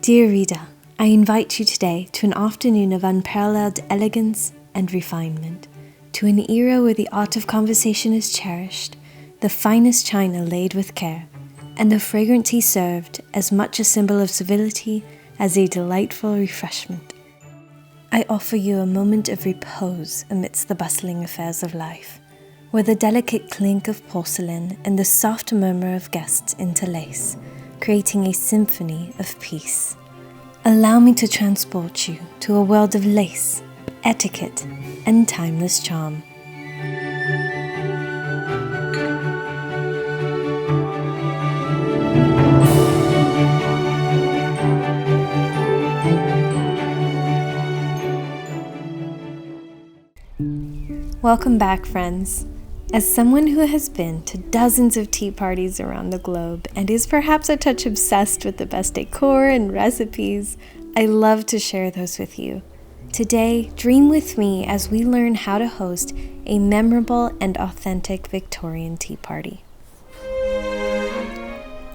Dear reader, I invite you today to an afternoon of unparalleled elegance and refinement, to an era where the art of conversation is cherished, the finest china laid with care, and the fragrant tea served as much a symbol of civility as a delightful refreshment. I offer you a moment of repose amidst the bustling affairs of life, where the delicate clink of porcelain and the soft murmur of guests interlace, creating a symphony of peace. Allow me to transport you to a world of lace, etiquette, and timeless charm. Welcome back, friends. As someone who has been to dozens of tea parties around the globe and is perhaps a touch obsessed with the best decor and recipes, I love to share those with you. Today, dream with me as we learn how to host a memorable and authentic Victorian tea party.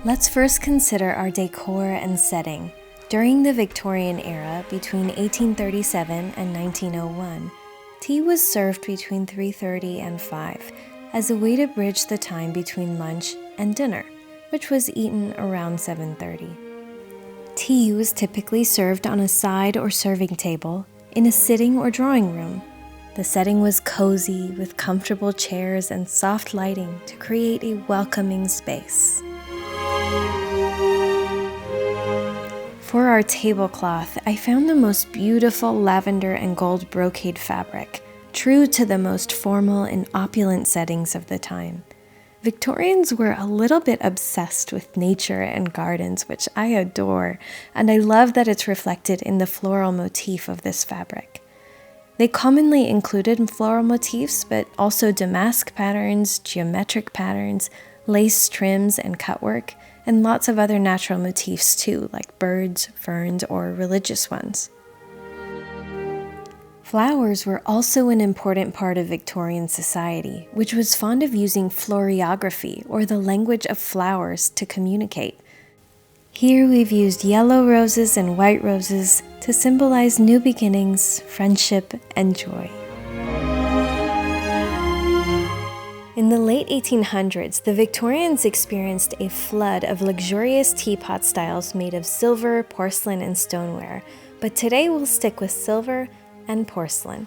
Let's first consider our decor and setting. During the Victorian era, between 1837 and 1901, tea was served between 3:30 and 5 as a way to bridge the time between lunch and dinner, which was eaten around 7:30. Tea was typically served on a side or serving table in a sitting or drawing room. The setting was cozy with comfortable chairs and soft lighting to create a welcoming space. For our tablecloth, I found the most beautiful lavender and gold brocade fabric, true to the most formal and opulent settings of the time. Victorians were a little bit obsessed with nature and gardens, which I adore, and I love that it's reflected in the floral motif of this fabric. They commonly included floral motifs, but also damask patterns, geometric patterns, lace trims and cutwork, and lots of other natural motifs too, like birds, ferns, or religious ones. Flowers were also an important part of Victorian society, which was fond of using florography, or the language of flowers, to communicate. Here we've used yellow roses and white roses to symbolize new beginnings, friendship, and joy. In the late 1800s, the Victorians experienced a flood of luxurious teapot styles made of silver, porcelain, and stoneware, but today we'll stick with silver and porcelain.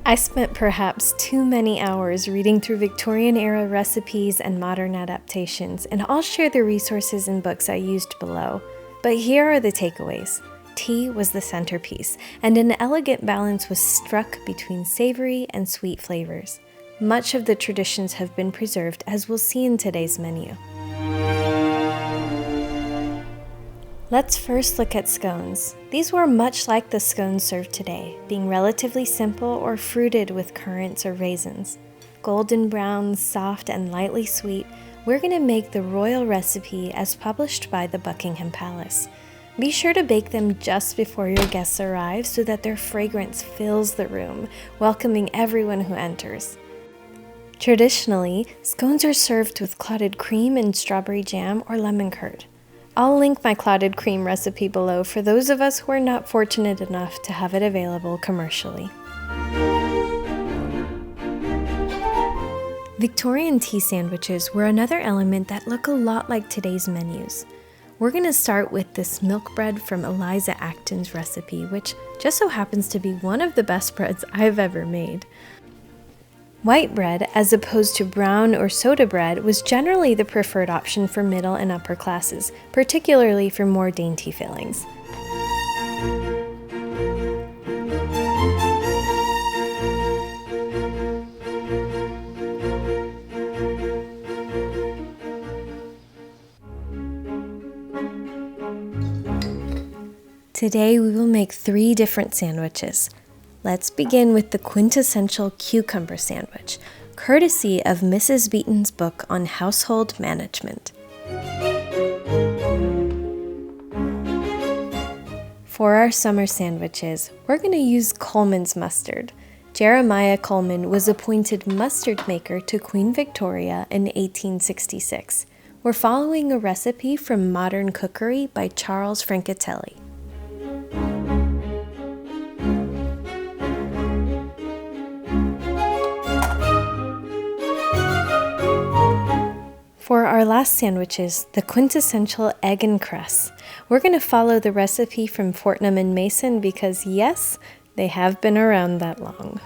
I spent perhaps too many hours reading through Victorian-era recipes and modern adaptations, and I'll share the resources and books I used below. But here are the takeaways. Tea was the centerpiece, and an elegant balance was struck between savory and sweet flavors. Much of the traditions have been preserved, as we'll see in today's menu. Let's first look at scones. These were much like the scones served today, being relatively simple or fruited with currants or raisins. Golden brown, soft, and lightly sweet, we're going to make the royal recipe as published by the Buckingham Palace. Be sure to bake them just before your guests arrive so that their fragrance fills the room, welcoming everyone who enters. Traditionally, scones are served with clotted cream and strawberry jam or lemon curd. I'll link my clotted cream recipe below for those of us who are not fortunate enough to have it available commercially. Victorian tea sandwiches were another element that look a lot like today's menus. We're going to start with this milk bread from Eliza Acton's recipe, which just so happens to be one of the best breads I've ever made. White bread, as opposed to brown or soda bread, was generally the preferred option for middle and upper classes, particularly for more dainty fillings. Today we will make 3 different sandwiches. Let's begin with the quintessential cucumber sandwich, courtesy of Mrs. Beeton's book on household management. For our summer sandwiches, we're going to use Coleman's mustard. Jeremiah Coleman was appointed mustard maker to Queen Victoria in 1866. We're following a recipe from Modern Cookery by Charles Francatelli. For our last sandwiches, the quintessential egg and cress, we're going to follow the recipe from Fortnum and Mason because, yes, they have been around that long.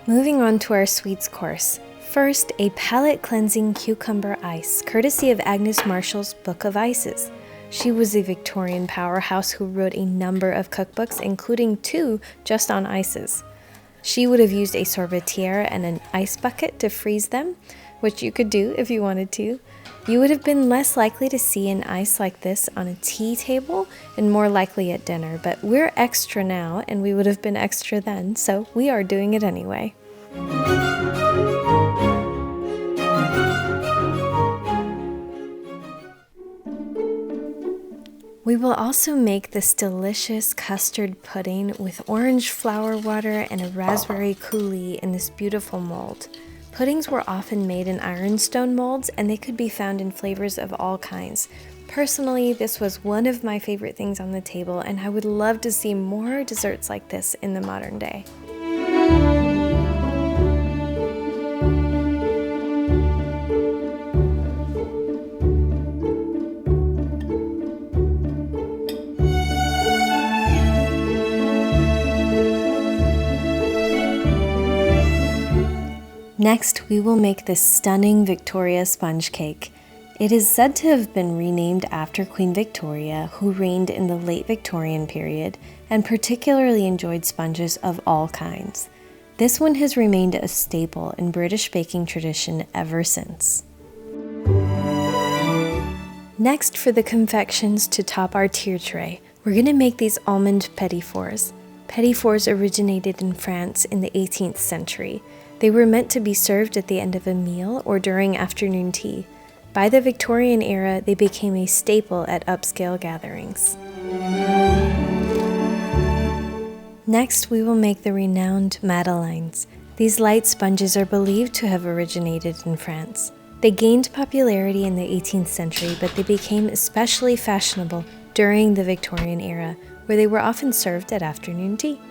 Moving on to our sweets course. First, a palate-cleansing cucumber ice, courtesy of Agnes Marshall's Book of Ices. She was a Victorian powerhouse who wrote a number of cookbooks, including 2 just on ices. She would have used a sorbetiere and an ice bucket to freeze them, which you could do if you wanted to. You would have been less likely to see an ice like this on a tea table and more likely at dinner, but we're extra now and we would have been extra then, so we are doing it anyway. We will also make this delicious custard pudding with orange flower water and a raspberry coulis in this beautiful mold. Puddings were often made in ironstone molds and they could be found in flavors of all kinds. Personally, this was one of my favorite things on the table and I would love to see more desserts like this in the modern day. Next, we will make this stunning Victoria sponge cake. It is said to have been renamed after Queen Victoria, who reigned in the late Victorian period and particularly enjoyed sponges of all kinds. This one has remained a staple in British baking tradition ever since. Next, for the confections to top our tier tray, we're going to make these almond petit fours. Petit fours originated in France in the 18th century. They were meant to be served at the end of a meal or during afternoon tea. By the Victorian era, they became a staple at upscale gatherings. Next, we will make the renowned madeleines. These light sponges are believed to have originated in France. They gained popularity in the 18th century, but they became especially fashionable during the Victorian era, where they were often served at afternoon tea.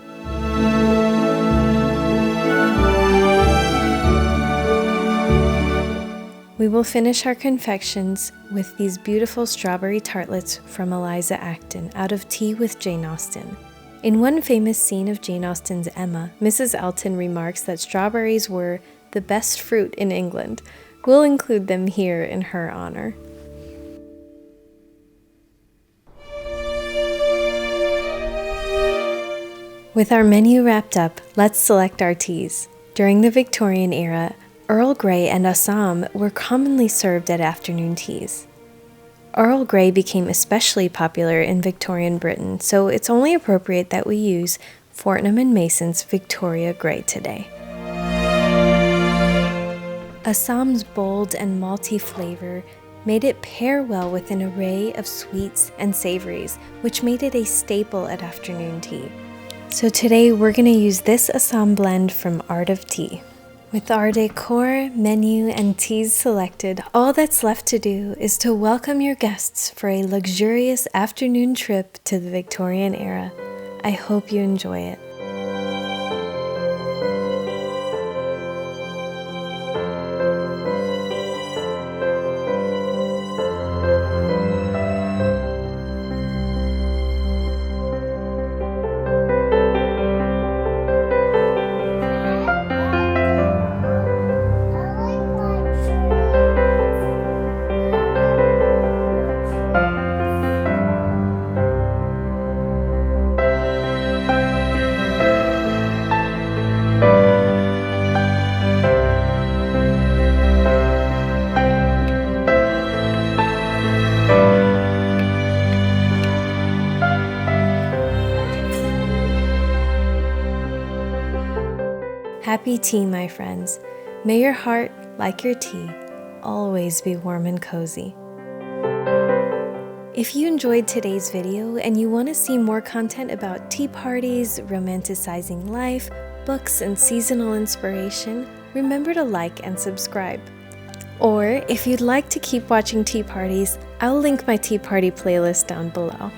We will finish our confections with these beautiful strawberry tartlets from Eliza Acton out of Tea with Jane Austen. In one famous scene of Jane Austen's Emma, Mrs. Elton remarks that strawberries were the best fruit in England. We'll include them here in her honor. With our menu wrapped up, let's select our teas. During the Victorian era, Earl Grey and Assam were commonly served at afternoon teas. Earl Grey became especially popular in Victorian Britain, so it's only appropriate that we use Fortnum and Mason's Victoria Grey today. Assam's bold and malty flavor made it pair well with an array of sweets and savories, which made it a staple at afternoon tea. So today we're going to use this Assam blend from Art of Tea. With our decor, menu, and teas selected, all that's left to do is to welcome your guests for a luxurious afternoon trip to the Victorian era. I hope you enjoy it. Happy tea, my friends. May your heart, like your tea, always be warm and cozy. If you enjoyed today's video and you want to see more content about tea parties, romanticizing life, books, and seasonal inspiration, remember to like and subscribe. Or if you'd like to keep watching tea parties, I'll link my tea party playlist down below.